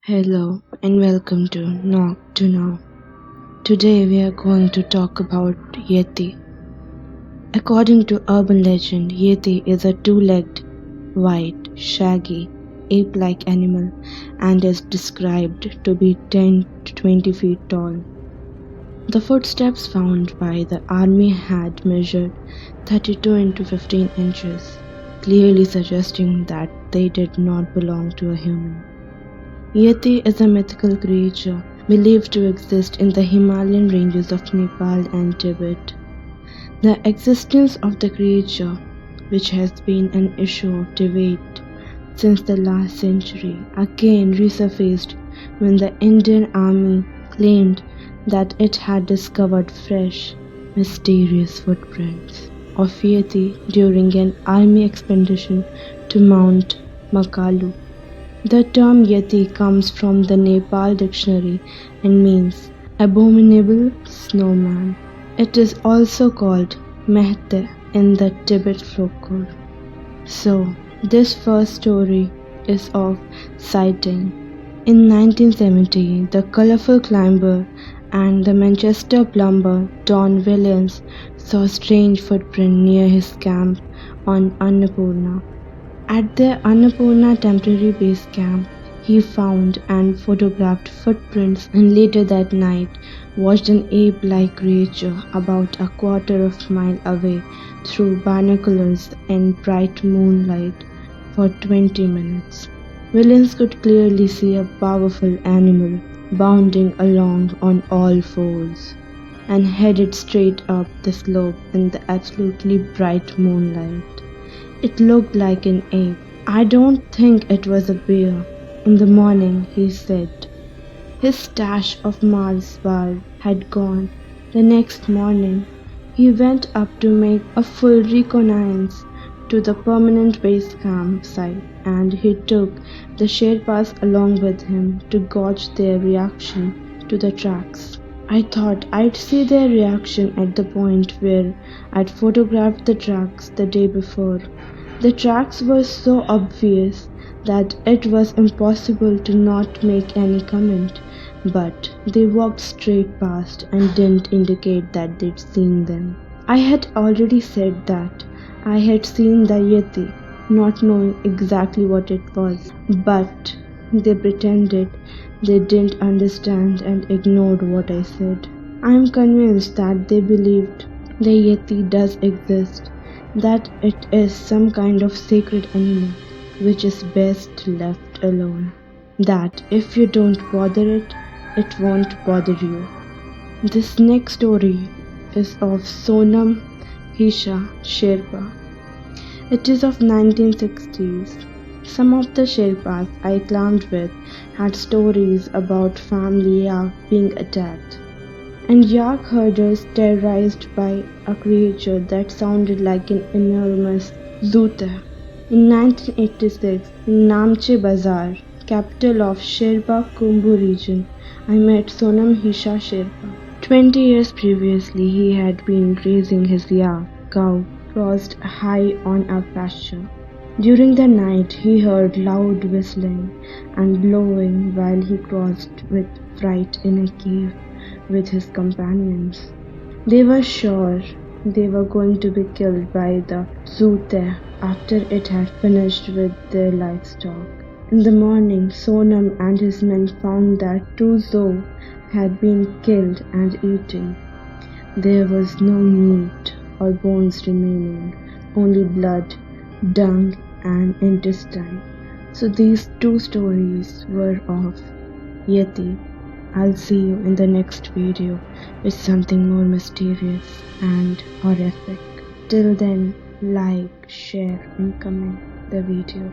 Hello and welcome to Knock to Know. Today we are going to talk about Yeti. According to urban legend, Yeti is a two-legged, white, shaggy, ape-like animal and is described to be 10 to 20 feet tall. The footsteps found by the army had measured 32 into 15 inches, clearly suggesting that they did not belong to a human. Yeti is a mythical creature believed to exist in the Himalayan ranges of Nepal and Tibet. The existence of the creature, which has been an issue of debate since the last century, again resurfaced when the Indian Army claimed that it had discovered fresh, mysterious footprints of Yeti during an army expedition to Mount Makalu. The term Yeti comes from the Nepal dictionary and means abominable snowman. It is also called mythical in the Tibet folklore. So, this first story is of sighting. In 1970, the colorful climber and the Manchester plumber Don Williams saw a strange footprint near his camp on Annapurna. At their Annapurna temporary base camp, he found and photographed footprints and later that night watched an ape-like creature about a quarter of a mile away through binoculars in bright moonlight for 20 minutes. Williams could clearly see a powerful animal bounding along on all fours and headed straight up the slope in the absolutely bright moonlight. It looked like an ape. I don't think it was a bear. In the morning, he said. His stash of Mars bar had gone. The next morning, he went up to make a full reconnaissance to the permanent base camp site and he took the Sherpas along with him to gauge their reaction to the tracks. I thought I'd see their reaction at the point where I'd photographed the tracks the day before. The tracks were so obvious that it was impossible to not make any comment, but they walked straight past and didn't indicate that they'd seen them. I had already said that I had seen the Yeti, not knowing exactly what it was, but they pretended they didn't understand and ignored what I said. I am convinced that they believed the Yeti does exist, that it is some kind of sacred animal which is best left alone, that if you don't bother it, it won't bother you. This next story is of Sonam Hisha Sherpa. It is of 1960s. Some of the Sherpas I climbed with had stories about family yak being attacked and yak herders terrorized by a creature that sounded like an enormous zooter. In 1986, in Namche Bazar, capital of Sherpa Kumbhu region, I met Sonam Hisha Sherpa. 20 years previously, he had been grazing his yak cow crossed high on a pasture. During the night, he heard loud whistling and blowing while he crossed with fright in a cave with his companions. They were sure they were going to be killed by the zooter after it had finished with their livestock. In the morning, Sonam and his men found that two zoo had been killed and eaten. There was no meat or bones remaining, only blood, dung, and intestine. So these two stories were of Yeti. I'll see you in the next video with something more mysterious and horrific. Till then, like, share and comment the video.